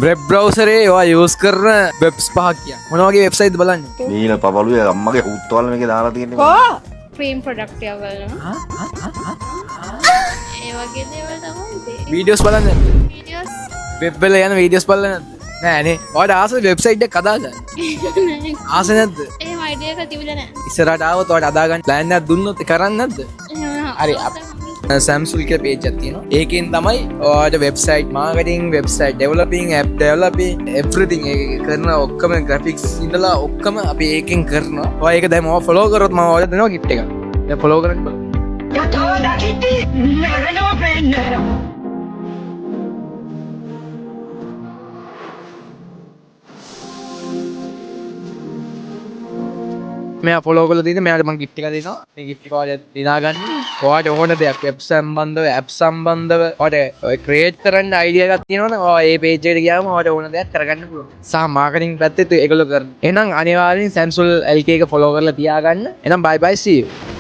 Web බ්‍රවුසරේ ඔයා use කරන Webb's පහක් කියන්න. මොන වගේ වෙබ්සයිට්ද බලන්න? නීල පපළුවේ අම්මගේ උත්වල මේකේ දාලා තියෙන්නේ. ක්‍රීම් ප්‍රොඩක්ට් එක බලනවා. ඒ වගේ දේවල් තමයි. වීඩියෝස් බලන්න නැද්ද? වීඩියෝස් වෙබ් වල යන වීඩියෝස් බලන්න නැද්ද? නෑනේ. ඔයාට ආසද වෙබ්සයිට් එකක් හදාගන්න? ආස නැද්ද? එහෙම අයිඩියා එකක් තිබුණේ නැහැ. ඉස්සරහට ආවොත් ඔයාට හදාගන්න ප්ලෑන් එකක් දුන්නොත් ඒක කරන්නේ නැද්ද? හරි. සැම්සුල් කියලා page එකක් තියෙනවා. ඒකෙන් තමයි ඔයාට website marketing, website developing, app developing everything ඒක කරන ඔක්කොම ග්‍රැෆික්ස් ඉඳලා ඔක්කොම අපි ඒකෙන් කරනවා. ඔයා ඒක දැන් ඔයා ෆලෝ කරොත් මම ඔයාලට දෙනවා gift එකක්. දැන් ෆලෝ කරන්න බලන්න. මෙයා ෆලෝ කරලා තියෙන මෙයාට මම gift එකක් දෙනවා. මේ gift එක ඔයාලට දිනා ගන්න. ඔයාට ඕන දෙයක් වෙබ් සම්බන්ධව, ඇප් සම්බන්ධව ඔයාට ඔය ක්‍රියේට් කරන්න අයිඩියා එකක් තියෙනවනේ ඔයා ඒ page එකට ගියාම ඔයාට ඕන දෙයක් කරගන්න පුළුවන්. සහ මාකටිං පැත්තෙත් ඒගොල්ලෝ කරනවා. එහෙනම් අනිවාර්යෙන් Samsung LK එක ෆලෝ කරලා තියාගන්න. එහෙනම් bye bye see you.